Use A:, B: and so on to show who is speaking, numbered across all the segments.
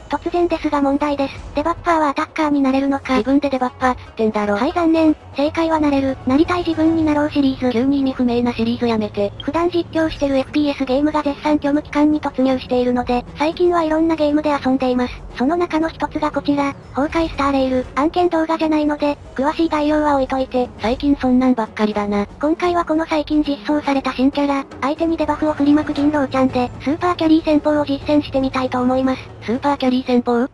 A: 突然ですが問題です。デバッファーはアタッカーになれるのか？
B: 自分でデバッファーつってんだろ。
A: はい、残念。正解はなれる。なりたい自分になろうシリーズ。
B: 急に意味不明なシリーズやめて。
A: 普段実況してる FPS ゲームが絶賛虚無期間に突入しているので、最近はいろんなゲームで遊んでいます。その中の一つがこちら、崩壊スターレイル。案件動画じゃないので、詳しい概要は置いといて。
B: 最近そんなんばっかりだな。
A: 今回はこの最近実装された新キャラ、相手にデバフを振りまく銀狼ちゃんで、スーパーキャリー戦法を実践してみたいと思います。
B: スーパーキャリー戦法？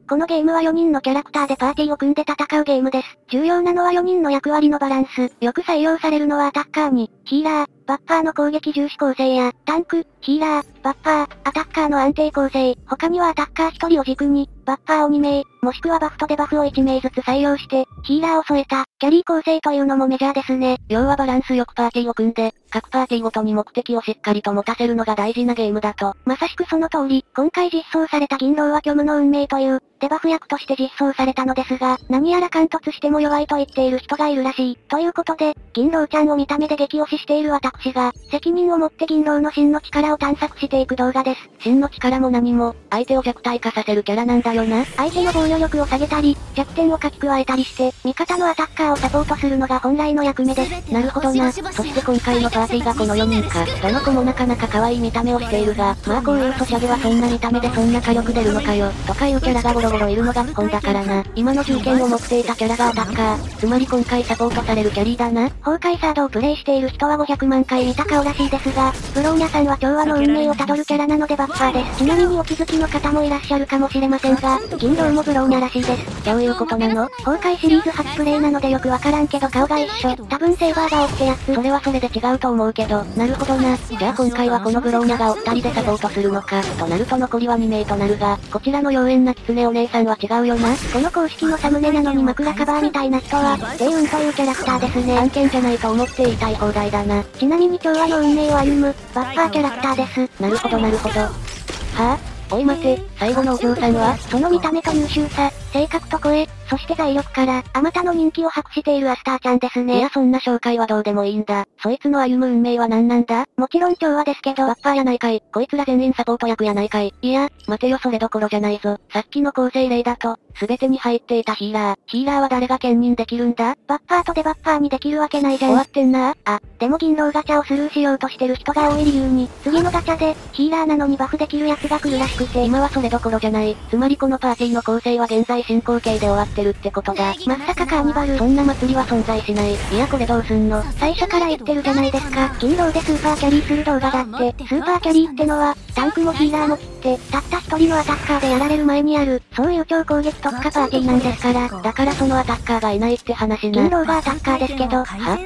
A: このゲームは4人のキャラクターでパーティーを組んで戦うゲームです。重要なのは4人の役割のバランス。よく採用されるのはアタッカーに、ヒーラー、バッファーの攻撃重視構成や、タンク、ヒーラー、バッファー、アタッカーの安定構成。他にはアタッカー1人を軸に、バッファーを2名、もしくはバフとデバフを1名ずつ採用して、ヒーラーを添えた、キャリー構成というのもメジャーですね。
B: 要はバランスよくパーティーを組んで、各パーティーごとに目的をしっかりと持たせるのが大事なゲームだと。
A: まさしくその通り、今回実装された銀狼は虚無の運命という、デバフ役として実装されたのですが、何やら貫突しても弱いと言っている人がいるらしい。ということで、銀狼ちゃんを見た目で激推ししている私が、責任を持って銀狼の真の力を探索していく動画です。
B: 真の力も何も、相手を弱体化させるキャラなんだよな。
A: 相手の防御力を下げたり、弱点を書き加えたりして、味方のアタッカーをサポートするのが本来の役目です。
B: なるほどな。そして今回のパーティーがこの4人か。どの子もなかなか可愛い見た目をしているが、まあこういうソシャゲはそんな見た目でそんな火力出るのかよ。とかいうキャラがゴロゴロいるのが基本だからな。今の重点を持っていたキャラがアタッカー。つまり今回サポートされるキャリーだな。
A: 崩壊サードをプレイしている人は500万回見た顔らしいですが、ブローニャさんは調和の運命をたどるキャラなのでバッファーです。ちなみにお気づきの方もいらっしゃるかもしれませんが、銀狼もブローニャらしいです。
B: どういうことなの？
A: 崩壊シリーズ初プレイなのでよくわからんけど顔が一緒。多分セイバーがオってやつ。
B: それはそれで違うと思うけど、なるほどな。じゃあ今回はこのブローニャがお二人でサポートするのか。となると残りは2名となるが、こちらの妖艶なキツネお姉さんは違うよな。
A: この公式のサムネなのに枕カバーみたいな人は、デイウンというキャラクターですね。
B: 案件じゃないと思って言いたい放題だな。
A: ちなみに調和の運命を歩む、バッファーキャラクターです。
B: なるほどなるほど。はぁ、おい待て、最後のお嬢さんは
A: その見た目と優秀さ、性格と声、そして財力から、あまたの人気を博しているアスターちゃんですね。
B: いやそんな紹介はどうでもいいんだ。そいつの歩む運命は何なんだ？
A: もちろん調和ですけど。
B: バッファーやないかい。こいつら全員サポート役やないかい。いや、待てよそれどころじゃないぞ。さっきの構成例だと、すべてに入っていたヒーラー。ヒーラーは誰が兼任できるんだ？
A: バッファーとデバッファーにできるわけないじゃん。
B: 終わってんな。
A: あ、でも銀狼ガチャをスルーしようとしてる人が多い理由に、次のガチャで、ヒーラーなのにバフできるやつが来るらしくて。
B: 今はそれどころじゃない。つまりこのパーティーの構成は現在進行形で終わってるってことだ。
A: まさかカーニバル。
B: そんな祭りは存在しない。いやこれどうすんの？
A: 最初から言ってるじゃないですか。銀狼でスーパーキャリーする動画だって。スーパーキャリーってのは、タンクもヒーラーも切って、たった一人のアタッカーでやられる前にある、そういう超攻撃特化パーティーなんですから。
B: だからそのアタッカーがいないって話な。
A: 銀狼がアタッカーですけど。
B: は？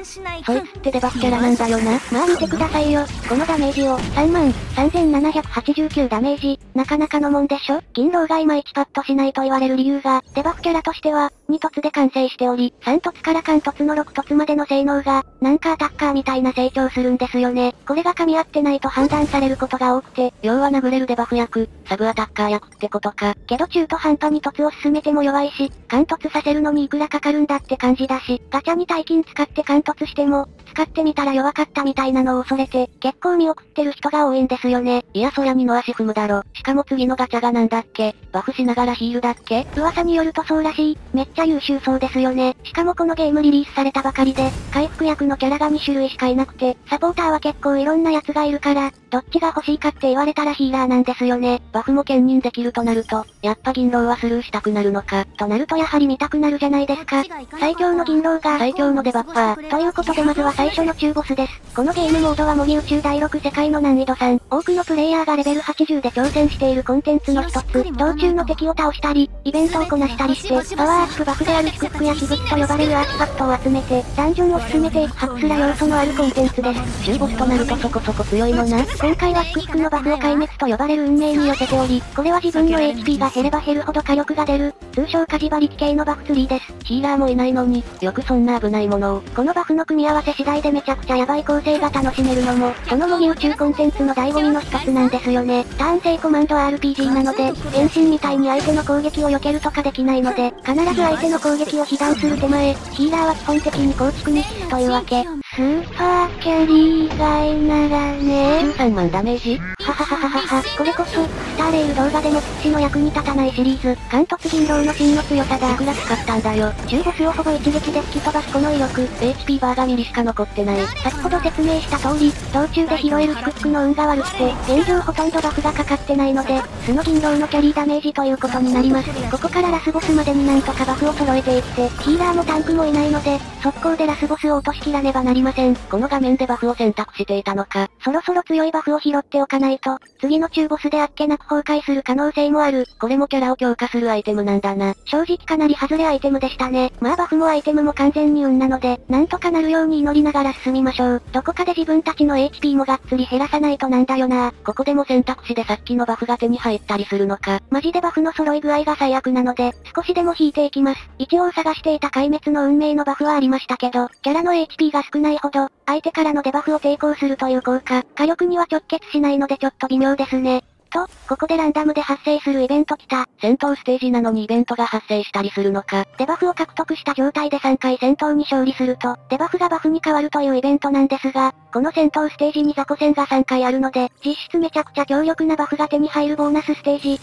B: そいつってデバフキャラなんだよな。
A: まあ見てくださいよ。このダメージを、33,789ダメージ。なかなかのもんでしょ？銀狼がいまいちパッとしないと言われる理由が、デバフキャラとしては、2突で完成しており、3突から貫突の6突までの性能が、なんかアタッカーみたいな成長するんですよね。これが噛み合ってないと判断されることが多くて、
B: 要は殴れるデバフ役、サブアタッカー役ってことか。
A: けど中途半端に突を進めても弱いし、貫突させるのにいくらかかるんだって感じだし、ガチャに大金使って貫突しても、使ってみたら弱かったみたいなのを恐れて、結構見送ってる人が多いんですよね。
B: いやそりゃ二の足踏むだろ。しかも次のガチャがなんだっけ？バフしながらヒールだっけ？
A: 噂によるとそうらしい。めっちゃ優秀そうですよね。しかもこのゲームリリースされたばかりで、回復役のキャラが2種類しかいなくて、サポーターは結構いろんなやつがいるから、どっちが欲しいかって言われたらヒーラーなんですよね。
B: バフも兼任できるとなると、やっぱ銀狼はスルーしたくなるのか。
A: となるとやはり見たくなるじゃないですか。最強の銀狼が、
B: 最強のデバッファー。
A: ということでまずは最初の中ボスです。このゲームモードは模擬宇宙第6世界の難易度3。多くのプレイヤーがレベル80で挑戦しているコンテンツの一つ。道中の敵を倒したり、イベントをこなしたりして、パワーアップバフである祝福や秘物と呼ばれるアーティファクトを集めて、ダンジョンを進めていくハクスラ要素のあるコンテンツです。
B: 中ボスとなるとそこそこ強いのな。
A: 今回は祝福のバフを壊滅と呼ばれる運命に寄せており、これは自分の HP が減れば減るほど火力が出る、通称火事馬力系のバフツリーです。
B: ヒーラーもいないのに、よくそんな危ないものを。
A: このバフの組み合わせ次第でめちゃくちゃヤバい構成が楽しめるのも、その模擬宇宙コンテンツの醍醐味の一つなんですよね。ターン制コマンド RPG なので、変身みたいに相手の攻撃を避けるとかできないので、必ず相手の攻撃を被弾する手前、ヒーラーは基本的に構築に必須というわけ。スーパーキャリー以外ならね。
B: 13万ダメージ
A: はははははは、これこそ、スターレール動画でも屈指の役に立たないシリーズ、貫突銀狼の真の強さだ。
B: いくら使ったんだよ。
A: 中ボスをほぼ一撃で突き飛ばすこの威力。
B: HP バーがミリしか残ってない。
A: 先ほど説明した通り、道中で拾える祝福の運が悪くて、現状ほとんどバフがかかってないので、素の銀狼のキャリーダメージということになります。ここからラスボスまでになんとかバフを揃えていって、ヒーラーもタンクもいないので、速攻でラスボスを落としきらねばなりません。
B: この画面でバフを選択していたのか。
A: そろそろ強いバフを拾っておかないと、次の中ボスであっけなく崩壊する可能性もある。
B: これもキャラを強化するアイテムなんだな。
A: 正直かなり外れアイテムでしたね。まあバフもアイテムも完全に運なので、なんとかなるように祈りながら進みましょう。どこかで自分たちの HP もがっつり減らさないとなんだよな。
B: ここでも選択肢でさっきのバフが手に入ったりするのか。
A: マジでバフの揃い具合が最悪なので、少しでも引いていきます。一応探していた壊滅の運命のバフはありましたけど、キャラの HP が少ないほど、相手からのデバフを抵抗するという効果、火力には直結しないのでちょっと微妙ですね。と、ここでランダムで発生するイベント来た。
B: 戦闘ステージなのにイベントが発生したりするのか。
A: デバフを獲得した状態で3回戦闘に勝利すると、デバフがバフに変わるというイベントなんですが、この戦闘ステージに雑魚戦が3回あるので、実質めちゃくちゃ強力なバフが手に入るボーナスステージ。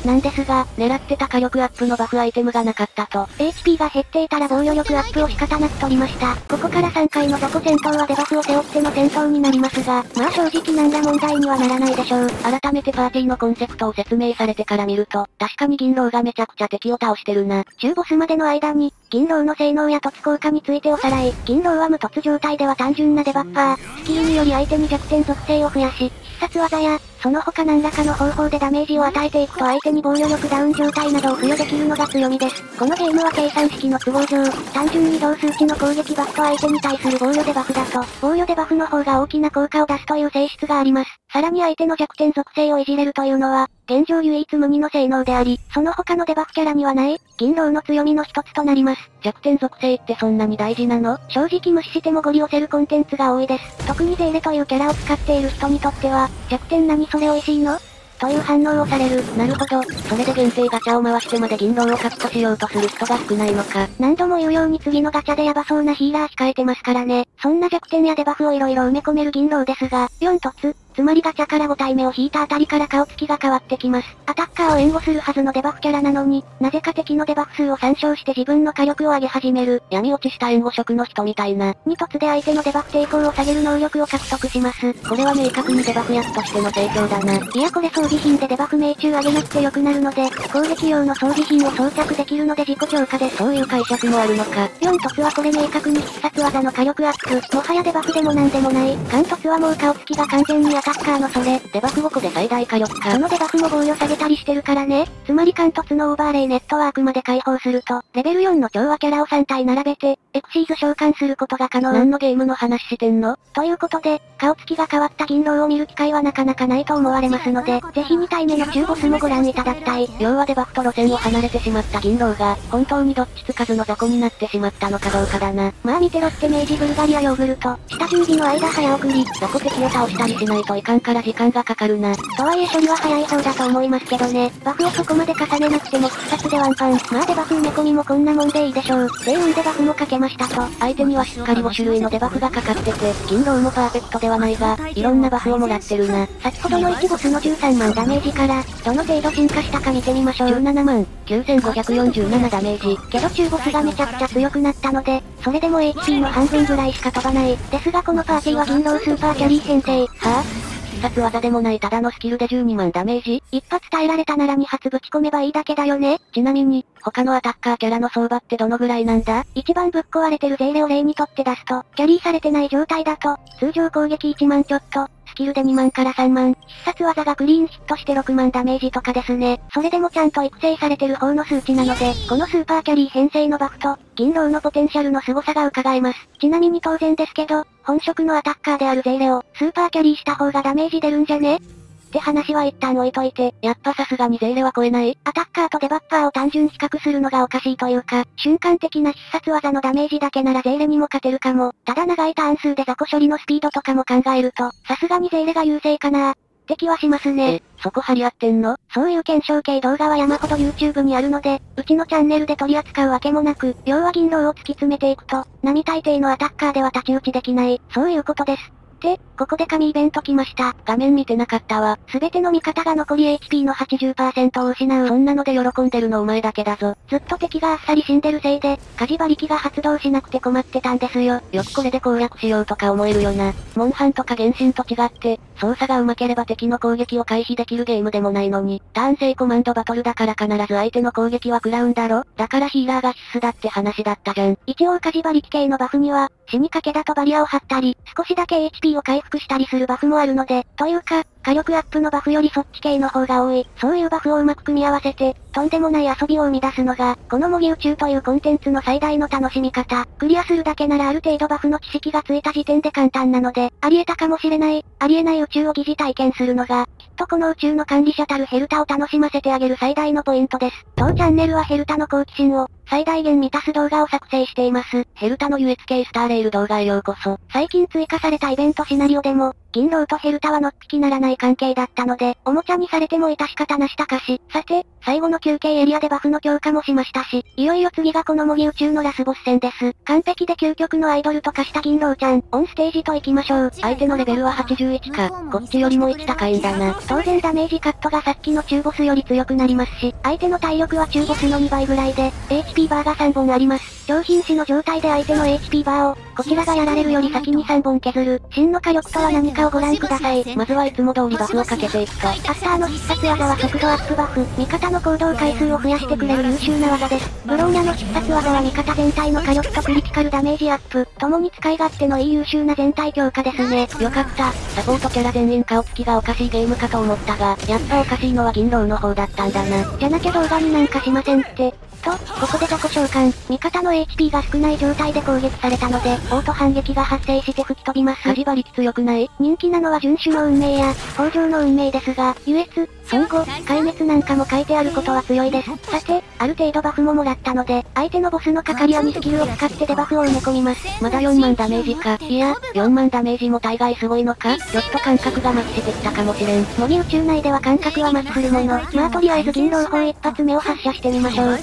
A: なんですが、
B: 狙ってた火力アップのバフアイテムがなかったと。
A: HP が減っていたら防御力アップを仕方なく取りました。ここから3回の雑魚戦闘はデバフを背負っての戦闘になりますが、まあ正直なんら問題にはならないでしょう。
B: 改めてパーティーのコンセプトを説明されてから見ると、確かに銀狼がめちゃくちゃ敵を倒してるな。
A: 中ボスまでの間に、銀狼の性能や突効果についておさらい。銀狼は無突状態では単純なデバッファー、スキルにより相手に弱点属性を増やし、必殺技や、その他何らかの方法でダメージを与えていくと相手に防御力ダウン状態などを付与できるのが強みです。このゲームは計算式の都合上、単純に同数値の攻撃バフと相手に対する防御デバフだと、防御デバフの方が大きな効果を出すという性質があります。さらに相手の弱点属性をいじれるというのは、現状唯一無二の性能であり、その他のデバフキャラにはない、銀狼の強みの一つとなります。
B: 弱点属性ってそんなに大事なの？
A: 正直無視してもゴリ押せるコンテンツが多いです。特にゼーレというキャラを使っている人にとっては、弱点何それ美味しいの？という反応をされる。
B: なるほど。それで限定ガチャを回してまで銀狼をカットしようとする人が少ないのか。
A: 何度も言うように次のガチャでヤバそうなヒーラー控えてますからね。そんな弱点やデバフを色々埋め込める銀狼ですが、4突。つまりガチャから5体目を引いたあたりから顔つきが変わってきます。アタッカーを援護するはずのデバフキャラなのに、なぜか敵のデバフ数を参照して自分の火力を上げ始める。
B: 闇落ちした援護職の人みたいな。
A: 2突で相手のデバフ抵抗を下げる能力を獲得します。
B: これは明確にデバフ役としての提供だな。
A: いやこれ装備品でデバフ命中上げなくて良くなるので、攻撃用の装備品を装着できるので自己強化です。
B: そういう解釈もあるのか。
A: 4突はこれ明確に必殺技の火力アップ。もはやデバフでもなんでもない。貫突はもう顔つきが完全にアタッカーのそれ。
B: デバフ5個で最大火力か。
A: そのデバフも防御下げたりしてるからね。つまり貫突のオーバーレイネットワークまで解放すると、レベル4の調和キャラを3体並べて、エクシーズ召喚することが可能。
B: 何のゲームの話してんの？
A: ということで、顔つきが変わった銀狼を見る機会はなかなかないと思われますので、ぜひ2体目の中ボスもご覧いただきたい。
B: 要はデバフと路線を離れてしまった銀狼が、本当にどっちつかずの雑魚になってしまったのかどうかだな。
A: まあ見てろって明治ブルガリアヨーグルト、下準備の間早送り。
B: 雑魚敵を倒したりしないといかんから時間がかかるな。
A: とはいえ処理は早い方だと思いますけどね。バフをそこまで重ねなくても必殺でワンパン。まあデバフ埋め込みもこんなもんでいいでしょう。全運デバフもかけましたと。
B: 相手にはしっかり5種類のデバフがかかってて、銀狼もパーフェクトではないが、いろんなバフをもらってるな。
A: 先ほどの1ボスの13万ダメージから、どの程度進化したか見てみましょう。
B: 17万9547ダメージ。
A: けど中ボスがめちゃくちゃ強くなったので、それでも HP の半分ぐらいしか飛ばない。ですがこのパーティーは銀狼スーパーキャリー編成。
B: はぁ、必殺技でもないただのスキルで12万ダメージ？
A: 一発耐えられたなら2発ぶち込めばいいだけだよね。
B: ちなみに、他のアタッカーキャラの相場ってどのぐらいなんだ？
A: 一番ぶっ壊れてるゼーレを例にとって出すと、キャリーされてない状態だと、通常攻撃1万ちょっと、スキルで2万から3万、必殺技がクリーンヒットして6万ダメージとかですね。それでもちゃんと育成されてる方の数値なので、このスーパーキャリー編成のバフと、銀狼のポテンシャルの凄さが伺えます。ちなみに当然ですけど、本職のアタッカーであるゼーレを、スーパーキャリーした方がダメージ出るんじゃね？って話は一旦置いといて、
B: やっぱさすがにゼーレは超えない？
A: アタッカーとデバッファーを単純比較するのがおかしいというか、瞬間的な必殺技のダメージだけならゼーレにも勝てるかも。ただ長いターン数で雑魚処理のスピードとかも考えると、さすがにゼーレが優勢かなって気はしますね。
B: そこ張り合ってんの？
A: そういう検証系動画は山ほど YouTube にあるので、うちのチャンネルで取り扱うわけもなく、要は銀狼を突き詰めていくと、並大抵のアタッカーでは太刀打ちできない、そういうことです。って、ここで神イベント来ました。
B: 画面見てなかったわ。
A: すべての味方が残り HP の 80% を失う。
B: そんなので喜んでるのお前だけだぞ。
A: ずっと敵があっさり死んでるせいで、火事馬力が発動しなくて困ってたんですよ。
B: よくこれで攻略しようとか思えるよな。モンハンとか原神と違って、操作が上手ければ敵の攻撃を回避できるゲームでもないのに、ターン制コマンドバトルだから必ず相手の攻撃は食らうんだろ。だからヒーラーが必須だって話だったじゃん。
A: 一応火事馬力系のバフには、死にかけだとバリアを張ったり、少しだけ HP を回復したりするバフもあるので、というか、火力アップのバフよりそっち系の方が多い。そういうバフをうまく組み合わせて、とんでもない遊びを生み出すのが、この模擬宇宙というコンテンツの最大の楽しみ方。クリアするだけならある程度バフの知識がついた時点で簡単なので、あり得たかもしれない、ありえない宇宙を疑似体験するのが、きっとこの宇宙の管理者たるヘルタを楽しませてあげる最大のポイントです。当チャンネルはヘルタの好奇心を、最大限満たす動画を作成しています。
B: ヘルタの USK スターレール動画へようこそ。
A: 最近追加されたイベントシナリオでも、銀狼とヘルタはのっぴきならない関係だったので、おもちゃにされても致し方なしたかし。さて、最後の休憩エリアでバフの強化もしましたし、いよいよ次がこの模擬宇宙のラスボス戦です。完璧で究極のアイドルと化した銀狼ちゃん、オンステージと行きましょう。
B: 相手のレベルは81か、こっちよりも1高いんだな。
A: 当然ダメージカットがさっきの中ボスより強くなりますし、相手の体力は中ボスの2倍ぐらいで、HP バーが3本あります。上品死の状態で相手の HP バーを、こちらがやられるより先に3本削る。真の火力とは何かをご覧ください。
B: まずはいつも通りバフをかけていくと。
A: アスターの必殺技は速度アップバフ。味方の行動回数を増やしてくれる優秀な技です。ブローニャの必殺技は味方全体の火力とクリティカルダメージアップ。共に使い勝手のいい優秀な全体強化ですね。
B: よかった。サポートキャラ全員顔つきがおかしいゲームかと思ったが、やっぱおかしいのは銀狼の方だったんだな。
A: じゃなきゃ動画になんかしませんって。と、ここで雑魚召喚。味方の HP が少ない状態で攻撃されたので、オート反撃が発生して吹き飛びます。
B: 火事馬力強くない？
A: 人気なのは遵守の運命や、北条の運命ですが、優越、孫悟、壊滅なんかも書いてあることは強いです。さて、ある程度バフももらったので、相手のボスのカカリアにスキルを使ってデバフを埋め込みます。
B: まだ4万ダメージか。いや、4万ダメージも大概すごいのか？ちょっと感覚がマッチしてきたかもしれん。
A: 模擬宇宙内では感覚はマッチするもの。まあとりあえず銀狼砲一発目を発射してみましょう。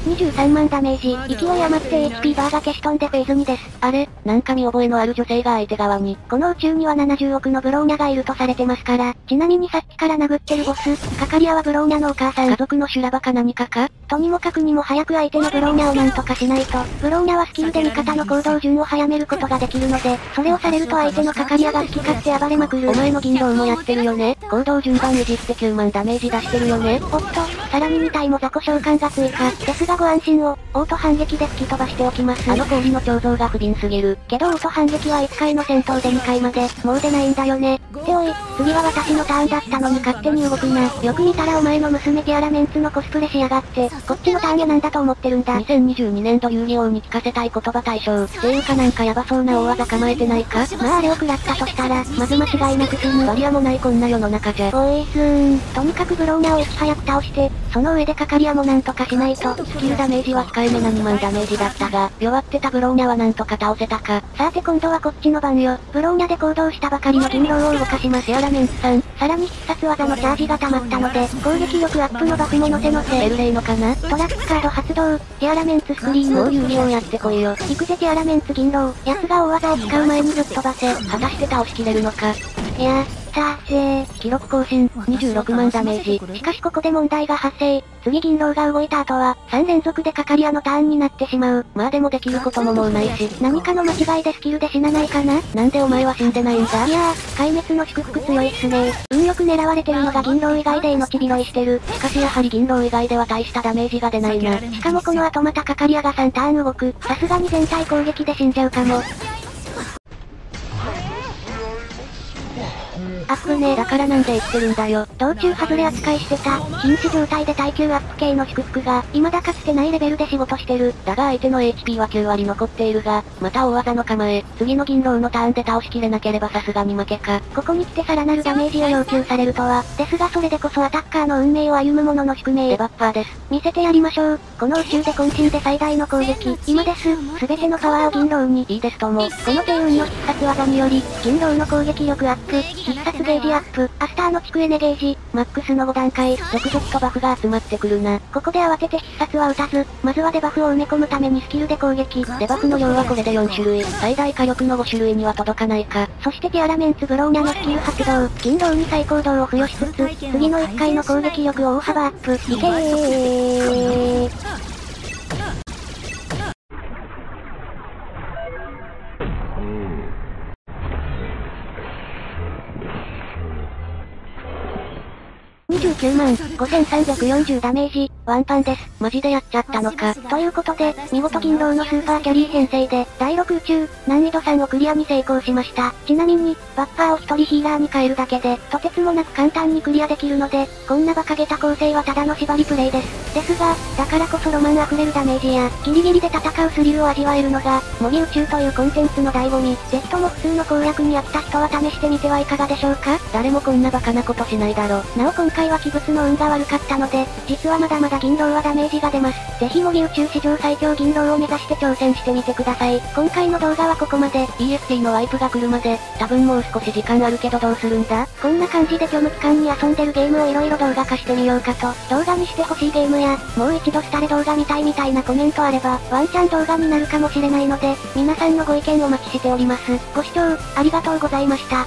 A: 23万ダメージ、勢い余って HP バーが消し飛んでフェーズ2です。
B: あれ、なんか見覚えのある女性が相手側に。
A: この宇宙には70億のブローニャがいるとされてますから、ちなみにさっきから殴ってるボス、カカリアはブローニャのお母さん。
B: 家族の修羅場か何かか？
A: とにもかくにも早く相手のブローニャをなんとかしないと、ブローニャはスキルで味方の行動順を早めることができるので、それをされると相手のカカリアが好き勝手暴れまくる。
B: お前の銀狼もやってるよね。行動順番いじって9万ダメージ出してるよね。
A: おっと、さらに2体も雑魚召喚が追加。ですがご安心を、オート反撃で吹き飛ばしておきます。
B: あの氷の彫像が不憫すぎる。
A: けどオート反撃は1回の戦闘で2回まで、もう出ないんだよね。っておい、次は私のターンだったのに勝手に動くな。よく見たらお前の娘ティアラメンツのコスプレしやがって、こっちのターンやなんだと思ってるんだ。
B: 2022年度遊戯王に聞かせたい言葉大賞。っていうかなんかヤバそうな大技構えてないか？
A: まああれを食らったとしたら、まず間違いなく死ぬ。
B: バリアもないこんな世の中じゃ。
A: おいとにかくブローニャをいち早く倒して、その上でカカリアもなんとかしないと。
B: スキルダメージは控えめな2万ダメージだったが、弱ってたブローニャはなんとか倒せたか。
A: さて今度はこっちの番よ。ブローニャで行動したばかりの銀狼を動かします。
B: ティアラメンツさん。
A: さらに必殺技のチャージが溜まったので、攻撃力アップのバフも乗せ。
B: エルレイのかな？
A: トラックカード発動。ティアラメンツスクリーン。
B: もう遊戯王やってこいよ。
A: 行くぜティアラメンツ銀狼。奴が大技を使う前にぶっ飛ばせ。
B: 果たして倒しきれるのか。
A: やったーぜー。
B: 記録更新、26万ダメージ。
A: しかしここで問題が発生。次銀狼が動いた後は、3連続でカカリアのターンになってしまう。
B: まあでもできることももうないし。
A: 何かの間違いでスキルで死なないかな？
B: なんでお前は死んでないんだ？
A: いやー、壊滅の祝福強いっすね。運よく狙われてるのが銀狼以外で命拾いしてる。
B: しかしやはり銀狼以外では大したダメージが出ないな。
A: しかもこの後またカカリアが3ターン動く。さすがに全体攻撃で死んじゃうかも。アップね。
B: だからなんで言ってるんだよ。
A: 道中外れ扱いしてた、瀕死状態で耐久アップ系の祝福が、未だかつてないレベルで仕事してる。
B: だが相手の HP は9割残っているが、また大技の構え、次の銀狼のターンで倒しきれなければさすがに負けか。
A: ここに来てさらなるダメージを要求されるとは、ですがそれでこそアタッカーの運命を歩む者の宿命。
B: デバッパーです。
A: 見せてやりましょう。この宇宙で渾身で最大の攻撃、今です。すべてのパワーを銀狼に。
B: いいですとも。
A: この低運の必殺技により、銀狼の攻撃力アップ、必殺スゲージアップ、アスターの地区エネゲージ、マックスの5段階、
B: 続々とバフが集まってくるな。
A: ここで慌てて必殺は打たず、まずはデバフを埋め込むためにスキルで攻撃。
B: デバフの量はこれで4種類、最大火力の5種類には届かないか。
A: そしてティアラメンツブローニャのスキル発動、金銅に最高動を付与しつつ、次の1回の攻撃力を大幅アップ。いけー。29万5340ダメージ、ワンパンです。
B: マジでやっちゃったのか。
A: ということで、見事銀狼のスーパーキャリー編成で、第6宇宙、難易度3をクリアに成功しました。ちなみに、バッファーを1人ヒーラーに変えるだけで、とてつもなく簡単にクリアできるので、こんな馬鹿げた構成はただの縛りプレイです。ですが、だからこそロマン溢れるダメージや、ギリギリで戦うスリルを味わえるのが、模擬宇宙というコンテンツの醍醐味。ぜひとも普通の攻略に飽きた人は試してみてはいかがでしょうか。
B: 誰もこんなバカなことしないだろ。
A: なお今回は鬼物の運が悪かったので、実はまだまだ銀狼はダメージが出ます。ぜひ模擬宇宙史上最強銀狼を目指して挑戦してみてください。今回の動画はここまで。
B: EST のワイプが来るまで、多分もう少し時間あるけどどうするんだ？
A: こんな感じで虚無期間に遊んでるゲームを色々動画化してみようかと。動画にしてほしいゲームや、もう一度スタレ動画見たいみたいなコメントあれば、ワンチャン動画になるかもしれないので、皆さんのご意見お待ちしております。ご視聴、ありがとうございました。